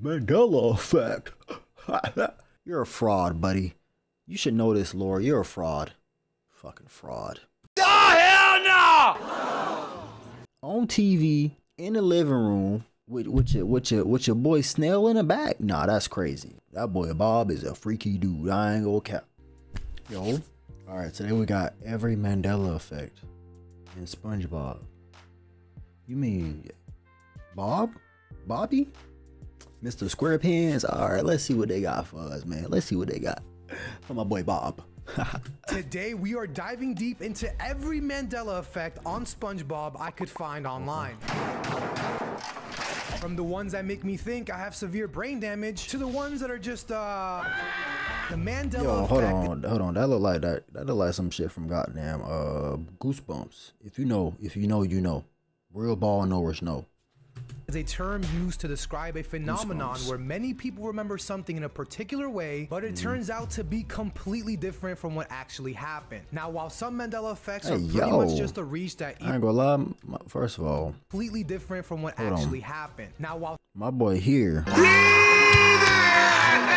Mandela Effect. You're a fraud, buddy. You should know this, Laura. You're a fraud. Fucking fraud. Oh, hell no! On TV, in the living room, with your boy Snail in the back. Nah, that's crazy. That boy Bob is a freaky dude. I ain't gonna cap. Yo. Alright, today we got every Mandela effect in SpongeBob. You mean Bob? Bobby? Mr. SquarePants? Alright, let's see what they got for us, man. Let's see what they got for my boy Bob. Today we are diving deep into every Mandela effect on SpongeBob I could find online. From the ones that make me think I have severe brain damage to the ones that are just the Mandela effect. Hold on. That look like some shit from goddamn Goosebumps. If you know, you know. Real ball knowers know. Is a term used to describe a phenomenon where many people remember something in a particular way, but it turns out to be completely different from what actually happened. Now, while some Mandela effects are pretty much just a reach that I ain't gonna lie, first of all, completely different from what actually happened. Now, while my boy here,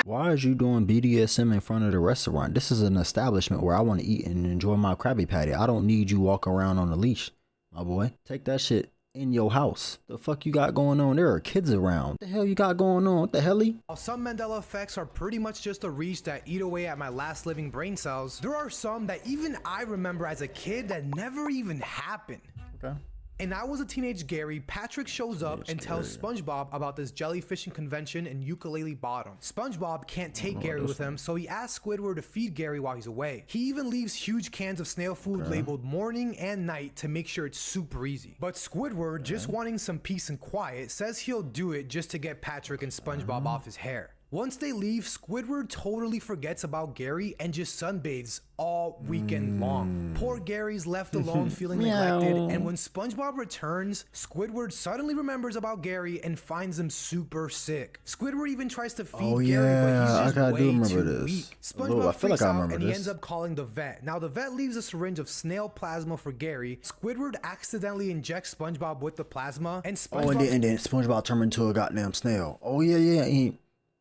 why is you doing BDSM in front of the restaurant? This is an establishment where I want to eat and enjoy my Krabby Patty. I don't need you walking around on a leash, my boy. Take that shit in your house. The fuck you got going on? There are kids around. What the hell you got going on? What the hell? While some Mandela effects are pretty much just a reach that eat away at my last living brain cells, there are some that even I remember as a kid that never even happened. Okay. And I was a teenage Gary. Patrick shows up and tells SpongeBob about this jellyfishing convention in Ukulele Bottom. SpongeBob can't take Gary with him, so he asks Squidward to feed Gary while he's away. He even leaves huge cans of snail food labeled morning and night to make sure it's super easy. But Squidward, just wanting some peace and quiet, says he'll do it just to get Patrick and SpongeBob off his hair. Once they leave, Squidward totally forgets about Gary and just sunbathes all weekend long. Poor Gary's left alone feeling neglected, and when SpongeBob returns, Squidward suddenly remembers about Gary and finds him super sick. Squidward even tries to feed Gary, but he's just way too weak. SpongeBob freaks out and he ends up calling the vet. Now the vet leaves a syringe of snail plasma for Gary. Squidward accidentally injects SpongeBob with the plasma, and SpongeBob and then SpongeBob turned into a goddamn snail. Oh yeah.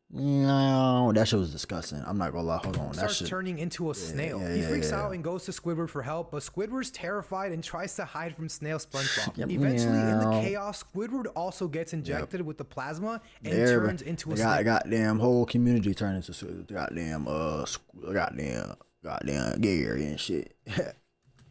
No, that shit was disgusting. I'm not gonna lie. Hold on. Starts turning into a snail. He freaks out and goes to Squidward for help, but Squidward's terrified and tries to hide from Snail SpongeBob. Eventually, in the chaos, Squidward also gets injected with the plasma and turns into a snail. Goddamn whole community turned into goddamn Gary and shit.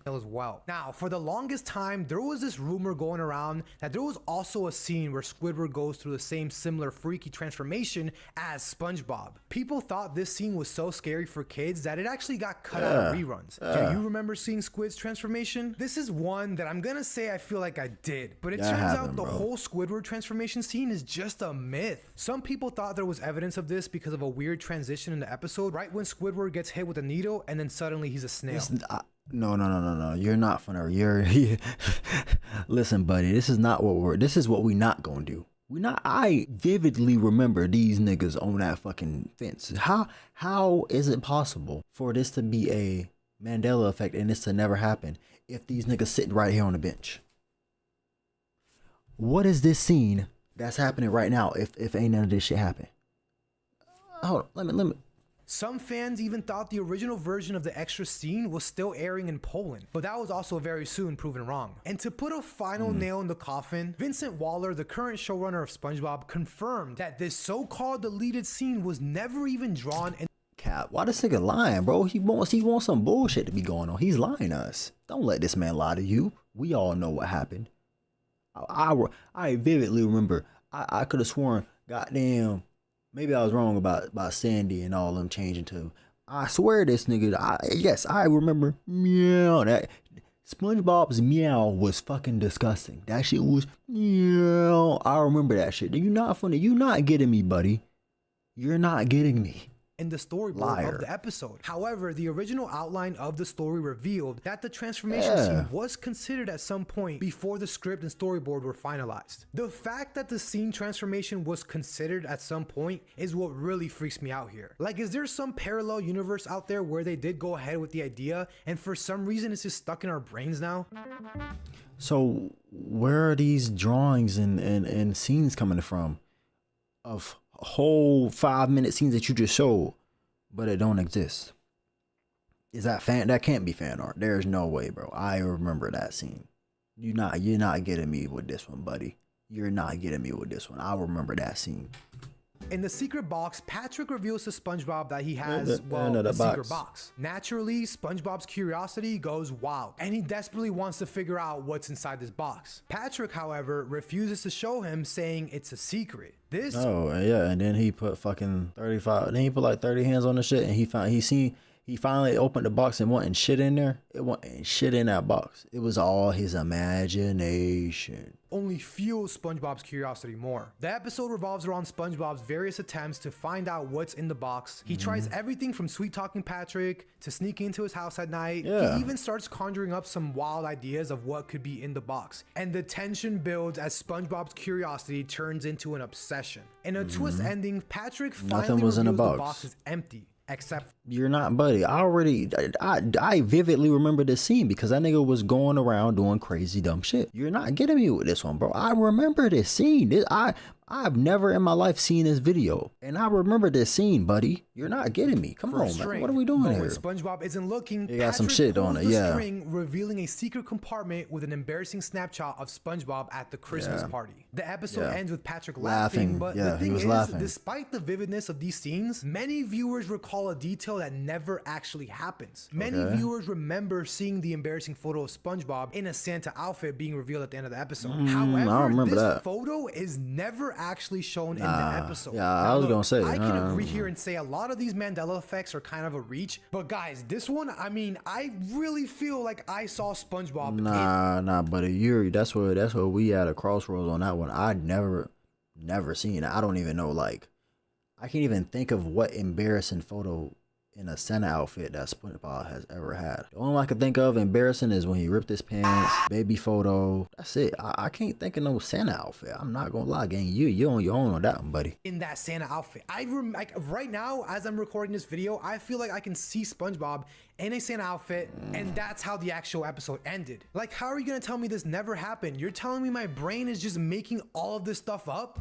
As well. Now, for the longest time, there was this rumor going around that there was also a scene where Squidward goes through the same similar freaky transformation as SpongeBob. People thought this scene was so scary for kids that it actually got cut out of reruns. Do you remember seeing Squid's transformation? This is one that I'm gonna say I feel like I did, but it turns out the whole Squidward transformation scene is just a myth. Some people thought there was evidence of this because of a weird transition in the episode, right when Squidward gets hit with a needle and then suddenly he's a snail. No. You're not funny. Listen, buddy. This is what we not gonna do. I vividly remember these niggas on that fucking fence. How is it possible for this to be a Mandela effect and this to never happen if these niggas sitting right here on the bench? What is this scene that's happening right now if ain't none of this shit happen? Hold on, let me. Some fans even thought the original version of the extra scene was still airing in Poland, but that was also very soon proven wrong. And to put a final nail in the coffin, Vincent Waller, the current showrunner of SpongeBob, confirmed that this so-called deleted scene was never even drawn in Cap. Why this nigga lying, bro? He wants some bullshit to be going on. He's lying to us. Don't let this man lie to you. We all know what happened. I vividly remember. I could have sworn, goddamn. Maybe I was wrong about Sandy and all them changing to. I swear this nigga. Yes, I remember. Meow. That SpongeBob's meow was fucking disgusting. That shit was meow. I remember that shit. You not funny. You not getting me, buddy. You're not getting me. In the storyboard of the episode. However, the original outline of the story revealed that the transformation scene was considered at some point before the script and storyboard were finalized. The fact that the scene transformation was considered at some point is what really freaks me out here. Like, is there some parallel universe out there where they did go ahead with the idea and for some reason it's just stuck in our brains now? So where are these drawings and scenes coming from? whole 5-minute scenes that you just showed, but it don't exist. Is that fan? That can't be fan art. There's no way, bro. I remember that scene. You're not getting me with this one, buddy. You're not getting me with this one. I remember that scene. In the secret box, Patrick reveals to SpongeBob that he has, a secret box. Naturally, SpongeBob's curiosity goes wild, and he desperately wants to figure out what's inside this box. Patrick, however, refuses to show him, saying it's a secret. Oh, yeah, and then he put fucking 35, then he put like 30 hands on the shit, and he finally opened the box and wasn't shit in there. It wasn't shit in that box. It was all his imagination. Only fuels SpongeBob's curiosity more. The episode revolves around SpongeBob's various attempts to find out what's in the box. He tries everything from sweet-talking Patrick to sneaking into his house at night. Yeah. He even starts conjuring up some wild ideas of what could be in the box. And the tension builds as SpongeBob's curiosity turns into an obsession. In a twist ending, Patrick finally reveals the box is empty. Except you're not, buddy. I vividly remember this scene because that nigga was going around doing crazy dumb shit. You're not getting me with this one, bro. I remember this scene. I've never in my life seen this video, and I remember this scene, buddy. You're not getting me. Come on, man. What are we doing here? When SpongeBob isn't looking, you got some shit on it, yeah. String, revealing a secret compartment with an embarrassing snapshot of SpongeBob at the Christmas party. The episode ends with Patrick laughing, but the thing is, despite the vividness of these scenes, many viewers recall a detail that never actually happens. Many viewers remember seeing the embarrassing photo of SpongeBob in a Santa outfit being revealed at the end of the episode. However, this photo is never actually shown in the episode. Yeah, I was gonna say. I can agree here and say a lot of these Mandela effects are kind of a reach, but guys, this one, I mean, I really feel like I saw SpongeBob. Nah, buddy, Yuri, that's where we at a crossroads on that one. I'd never seen it. I don't even know, like, I can't even think of what embarrassing photo in a Santa outfit that SpongeBob has ever had. The only one I can think of embarrassing is when he ripped his pants, baby photo. That's it. I can't think of no Santa outfit. I'm not gonna lie, gang. You on your own on that one, buddy. In that Santa outfit, like right now, as I'm recording this video, I feel like I can see SpongeBob in a Santa outfit, and that's how the actual episode ended. Like, how are you gonna tell me this never happened? You're telling me my brain is just making all of this stuff up?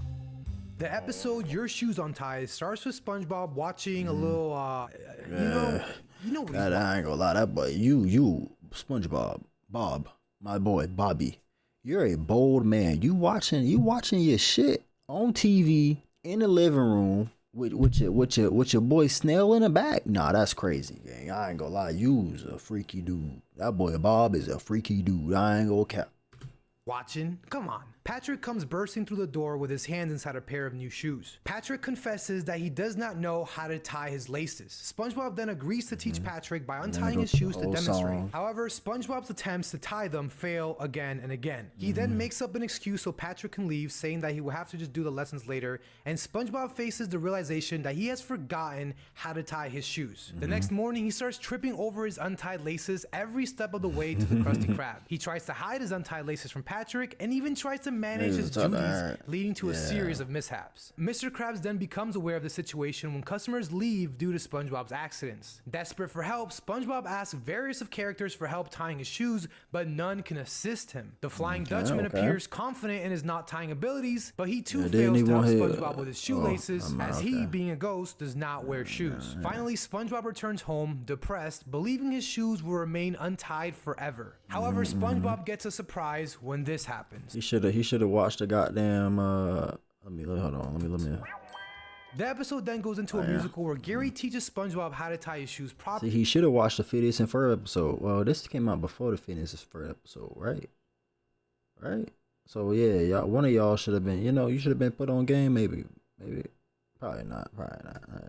The episode Your Shoes Untied starts with SpongeBob watching a little, you know what I ain't gonna lie, that boy, you, SpongeBob, Bob, my boy, Bobby, you're a bold man. You watching your shit on TV in the living room with your boy Snail in the back. Nah, that's crazy, gang. I ain't gonna lie, you's a freaky dude. That boy Bob is a freaky dude. I ain't gonna cap. Watching? Come on. Patrick comes bursting through the door with his hands inside a pair of new shoes. Patrick confesses that he does not know how to tie his laces. SpongeBob then agrees to teach Patrick by untying his shoes to demonstrate. However, SpongeBob's attempts to tie them fail again and again. He then makes up an excuse so Patrick can leave, saying that he will have to just do the lessons later, and SpongeBob faces the realization that he has forgotten how to tie his shoes. The next morning, he starts tripping over his untied laces every step of the way to the Krusty Krab. He tries to hide his untied laces from Patrick and even tries to manage his duties, leading to a series of mishaps. Mr. Krabs then becomes aware of the situation when customers leave due to SpongeBob's accidents. Desperate for help, SpongeBob asks various of characters for help tying his shoes, but none can assist him. The Flying Dutchman appears confident in his not tying abilities, but he too fails to help SpongeBob with his shoelaces, as he, being a ghost, does not wear shoes. Finally, SpongeBob returns home, depressed, believing his shoes will remain untied forever. However, SpongeBob gets a surprise when this happens. He should have watched the goddamn let me. The episode then goes into a musical where Gary teaches SpongeBob how to tie his shoes properly. See, he should have watched the Phineas and Ferb episode. Well, this came out before the Phineas and Ferb episode, right? So yeah, y'all, one of y'all should have been, you should have been put on game, maybe. Probably not.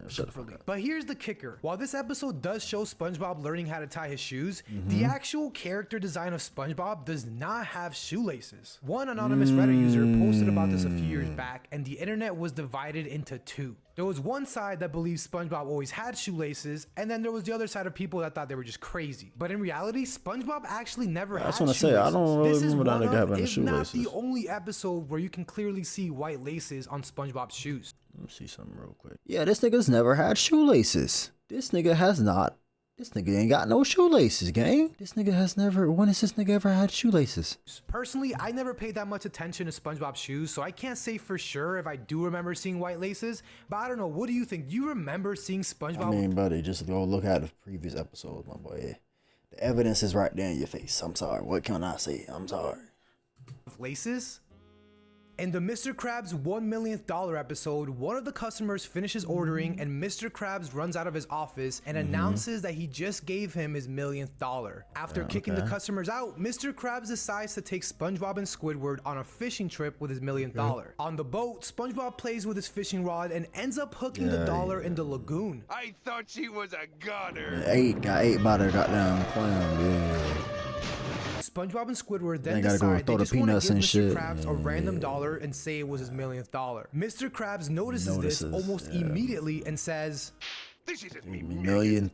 Shut the fuck up. But here's the kicker. While this episode does show SpongeBob learning how to tie his shoes, the actual character design of SpongeBob does not have shoelaces. One anonymous Reddit user posted about this a few years back, and the internet was divided into two. There was one side that believes SpongeBob always had shoelaces, and then there was the other side of people that thought they were just crazy. But in reality, SpongeBob actually never had shoelaces. That's what I say. I don't really remember that nigga having shoelaces. This is not the only episode where you can clearly see white laces on SpongeBob's shoes. Let me see something real quick. Yeah, this nigga's never had shoelaces. This nigga has not This nigga ain't got no shoelaces, gang. This nigga has never, when has this nigga ever had shoelaces? Personally, I never paid that much attention to SpongeBob's shoes, so I can't say for sure if I do remember seeing white laces, but I don't know, what do you think? Do you remember seeing SpongeBob? I mean, buddy, just go look at the previous episodes, my boy. The evidence is right there in your face. I'm sorry. What can I say? I'm sorry. with laces? In the Mr. Krabs $1 millionth episode, one of the customers finishes ordering and Mr. Krabs runs out of his office and announces that he just gave him his millionth dollar. After kicking the customers out, Mr. Krabs decides to take SpongeBob and Squidward on a fishing trip with his millionth dollar. On the boat, SpongeBob plays with his fishing rod and ends up hooking the dollar in the lagoon. I thought she was a goner. Got ate by the goddamn clown, yeah. SpongeBob and Squidward then They gotta go decide they throw the just want to peanuts give and Mr. shit. Krabs a random dollar and say it was his millionth dollar. Mr. Krabs notices this almost immediately and says, This isn't me $1 million.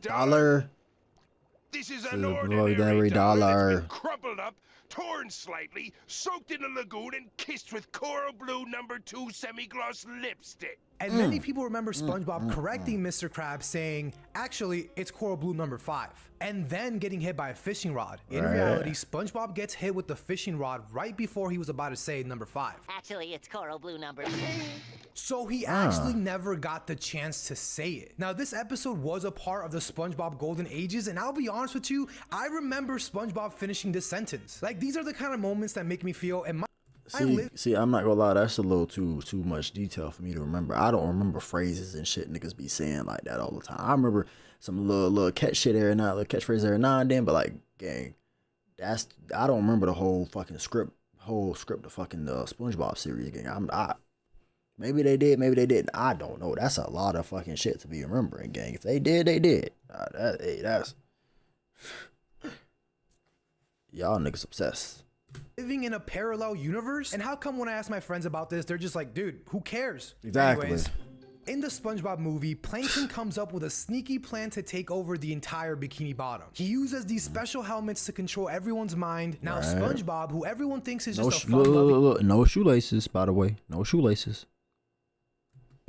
This is an an ordinary ordinary dollar. that's been crumpled up, torn slightly, soaked in a lagoon, and kissed with coral blue #2 semi-gloss lipstick. and many people remember SpongeBob correcting Mr. Krabs saying, actually, it's coral blue #5, and then getting hit by a fishing rod. In reality, SpongeBob gets hit with the fishing rod right before he was about to say #5. Actually, it's coral blue #2. So he actually never got the chance to say it. Now, this episode was a part of the SpongeBob Golden Ages, and I'll be honest with you, I remember SpongeBob finishing this sentence. Like, these are the kind of moments that make me feel, and See, I'm not gonna lie, that's a little too much detail for me to remember. I don't remember phrases and shit niggas be saying like that all the time. I remember some little catch shit every now, little catchphrase every now and then, but like, gang, I don't remember the whole fucking script of fucking SpongeBob series, gang. Maybe they did, maybe they didn't. I don't know. That's a lot of fucking shit to be remembering, gang. If they did, they did. That's y'all niggas obsessed. living in a parallel universe. And how come when I ask my friends about this, they're just like, dude, who cares? Exactly. Anyways, in the SpongeBob movie, Plankton comes up with a sneaky plan to take over the entire Bikini Bottom. He uses these special helmets to control everyone's mind. Now SpongeBob, who everyone thinks is just a fun-loving, no shoelaces, by the way. No shoelaces.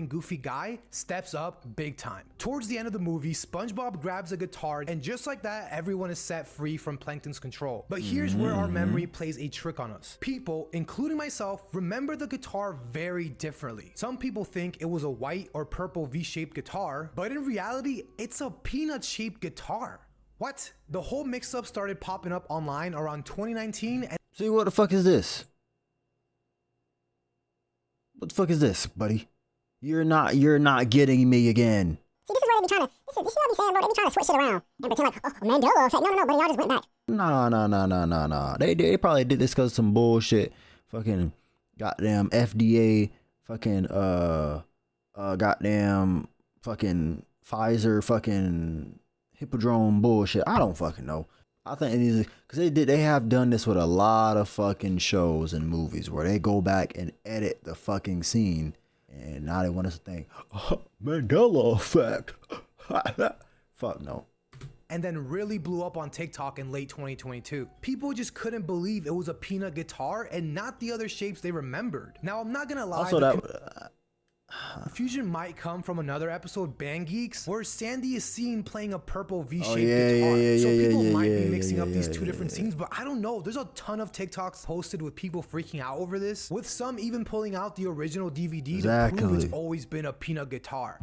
goofy guy, steps up big time. Towards the end of the movie, SpongeBob grabs a guitar, and just like that, everyone is set free from Plankton's control. But here's where our memory plays a trick on us. People, including myself, remember the guitar very differently. Some people think it was a white or purple V-shaped guitar, but in reality, it's a peanut-shaped guitar. What? The whole mix-up started popping up online around 2019, and See, what the fuck is this? What the fuck is this, buddy? You're not getting me again. See, this is where they be trying to, this is what I be saying, bro. They be trying to switch shit around and pretend like, oh, Mandela Effect. No, buddy, y'all just went back. Nah. They probably did this because of some bullshit. Fucking goddamn FDA. Fucking goddamn fucking Pfizer. Fucking Hippodrome bullshit. I don't fucking know. I think it is because they have done this with a lot of fucking shows and movies where they go back and edit the fucking scene. And now they want us to think, oh, Mandela Effect. Fuck no. and then really blew up on TikTok in late 2022. People just couldn't believe it was a peanut guitar and not the other shapes they remembered. Now, I'm not gonna lie. Also, confusion might come from another episode, Band Geeks, where Sandy is seen playing a purple V-shaped yeah, guitar. So people might be yeah, mixing up these yeah, two different scenes, but I don't know. There's a ton of TikToks posted with people freaking out over this, with some even pulling out the original DVD to prove it's always been a peanut guitar.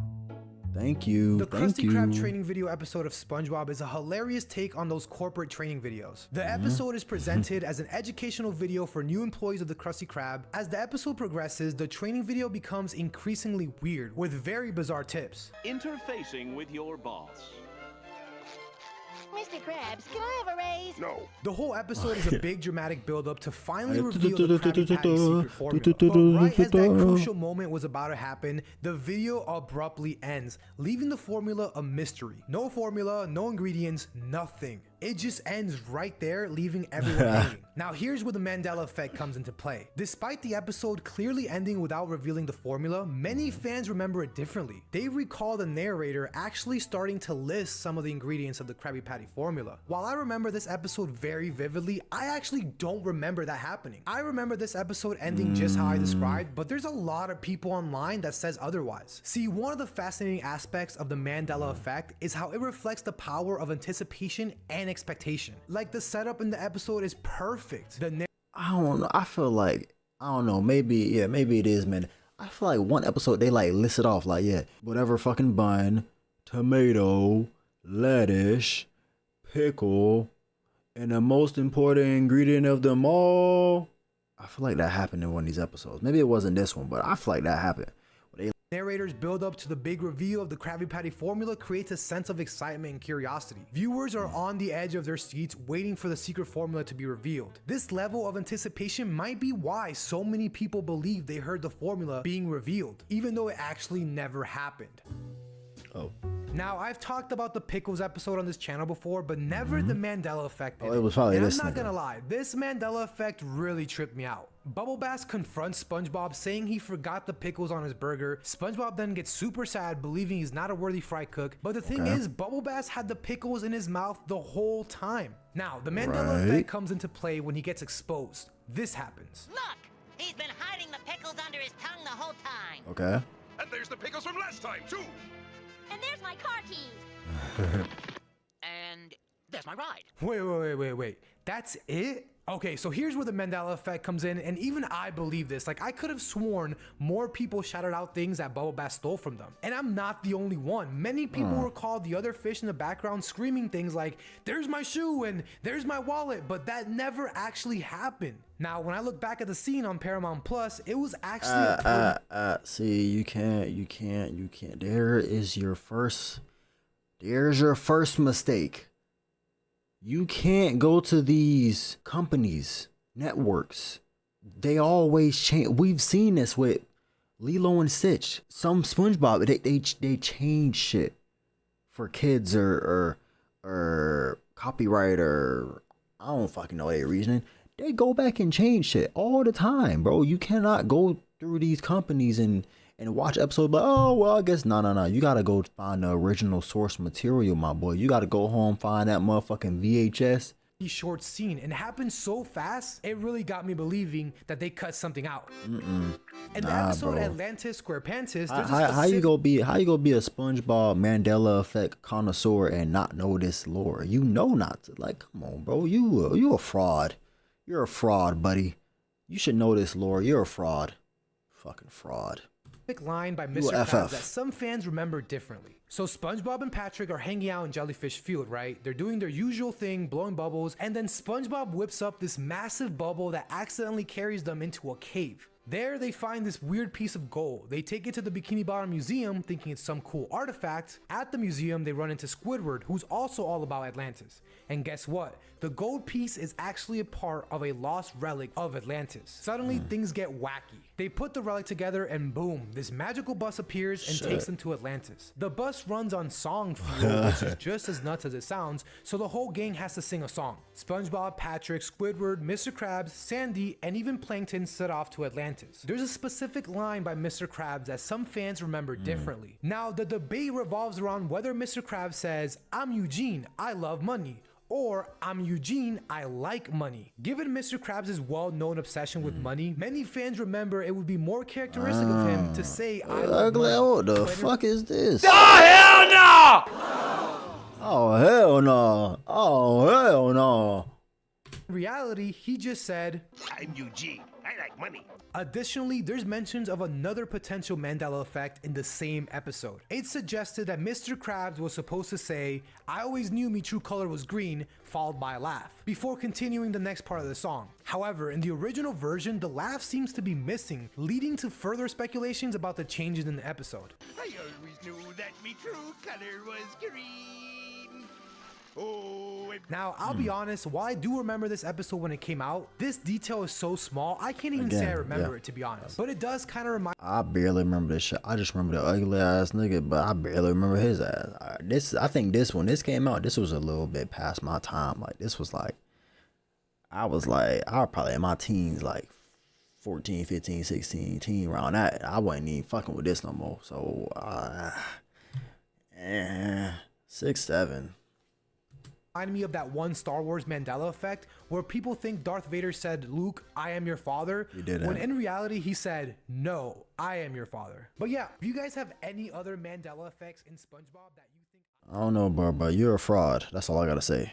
Thank you. The Krusty Krab training video episode of SpongeBob is a hilarious take on those corporate training videos. The episode is presented as an educational video for new employees of the Krusty Krab. As the episode progresses, the training video becomes increasingly weird, with very bizarre tips. Interfacing with your boss. Mr. Krabs, can I have a raise? No. The whole episode is a big dramatic build-up to finally reveal the Krabby Patty's secret formula. But right as that crucial moment was about to happen, the video abruptly ends, leaving the formula a mystery. No formula, no ingredients, nothing. It just ends right there, leaving everyone hanging. Now here's where the Mandela effect comes into play. Despite the episode clearly ending without revealing the formula, many fans remember it differently. They recall the narrator actually starting to list some of the ingredients of the Krabby Patty formula. While I remember this episode very vividly, I actually don't remember that happening. I remember this episode ending just how I described, but there's a lot of people online that says otherwise. See, one of the fascinating aspects of the Mandela effect is how it reflects the power of anticipation and expectation. Like, the setup in the episode is perfect. I don't know. I feel like, I don't know, maybe it is, man. I feel like one episode they like listed off like, yeah, whatever fucking bun, tomato, lettuce, pickle, and the most important ingredient of them all. I feel like that happened in one of these episodes. Maybe it wasn't this one, but I feel like that happened. Narrators build up to the big reveal of the Krabby Patty formula creates a sense of excitement and curiosity. Viewers are on the edge of their seats waiting for the secret formula to be revealed. This level of anticipation might be why so many people believe they heard the formula being revealed, even though it actually never happened. Oh. Now, I've talked about the Pickles episode on this channel before, but never the Mandela effect. Oh, it was probably and this I'm not nigga. gonna lie, this Mandela effect really tripped me out. Bubble Bass confronts SpongeBob saying he forgot the pickles on his burger. SpongeBob then gets super sad, believing he's not a worthy fry cook. But the thing is, Bubble Bass had the pickles in his mouth the whole time. Now, the Mandela effect comes into play when he gets exposed. This happens. Look! He's been hiding the pickles under his tongue the whole time. Okay. And there's the pickles from last time, too. And there's my car keys. And there's my ride. Wait. That's it? Okay, so here's where the Mandela effect comes in, and even I believe this. Like, I could have sworn more people shouted out things that Bubble Bass stole from them. And I'm not the only one. Many people recalled the other fish in the background screaming things like, there's my shoe and there's my wallet, but that never actually happened. Now, when I look back at the scene on Paramount Plus, it was actually see, you can't. There's your first mistake. You can't go to these companies, networks. They always change. We've seen this with Lilo and Stitch. Some SpongeBob, they change shit for kids or copyright, or I don't fucking know their reasoning. They go back and change shit all the time, bro. You cannot go through these companies and watch episodes, but oh well, I guess no. You gotta go find the original source material, my boy. You gotta go home, find that motherfucking VHS. Short scene, and it happened so fast, it really got me believing that they cut something out. In the episode bro. Atlantis SquarePantis, How you gonna be a SpongeBob Mandela effect connoisseur and not know this lore? You know not to. Like, come on, bro. You a fraud. You're a fraud, buddy. You should know this lore. You're a fraud. Fucking fraud. Line by Mr. Krabs that some fans remember differently. So SpongeBob and Patrick are hanging out in Jellyfish Field, right? They're doing their usual thing, blowing bubbles, and then SpongeBob whips up this massive bubble that accidentally carries them into a cave. There they find this weird piece of gold. They take it to the Bikini Bottom Museum thinking it's some cool artifact. At the museum they run into Squidward, who's also all about Atlantis. And guess what? The gold piece is actually a part of a lost relic of Atlantis. Suddenly things get wacky. They put the relic together and boom, this magical bus appears and takes them to Atlantis. The bus runs on song fuel, which is just as nuts as it sounds, so the whole gang has to sing a song. SpongeBob, Patrick, Squidward, Mr. Krabs, Sandy, and even Plankton set off to Atlantis. There's a specific line by Mr. Krabs that some fans remember differently. Now, the debate revolves around whether Mr. Krabs says, "I'm Eugene, I love money," or "I'm Eugene, I like money." Given Mr. Krabs' well-known obsession with money, many fans remember it would be more characteristic of him to say, "I love money." What the fuck is this? Oh, hell no! Oh, hell no. Oh, hell no. In reality, he just said, I'm Eugene. I like money. Additionally, there's mentions of another potential Mandela effect in the same episode. It's suggested that Mr. Krabs was supposed to say, "I always knew me true color was green," followed by a laugh, before continuing the next part of the song. However, in the original version, the laugh seems to be missing, leading to further speculations about the changes in the episode. I always knew that me true color was green. Oh, Now, I'll be honest, while I do remember this episode when it came out, this detail is so small, I can't even say I remember it, to be honest. But it does kind of remind I barely remember this shit. I just remember the ugly ass nigga, but I barely remember his ass. I think when this came out, this was a little bit past my time. Like, this was like, I was probably in my teens, like 14, 15, 16, teen, around that. I wasn't even fucking with this no more. So, 6, 7. me of that one Star Wars Mandela effect where people think Darth Vader said, Luke, I am your father. He didn't. When in reality, he said, no, I am your father. But yeah, if you guys have any other Mandela effects in SpongeBob that you think... I don't know, bro, but you're a fraud. That's all I gotta say.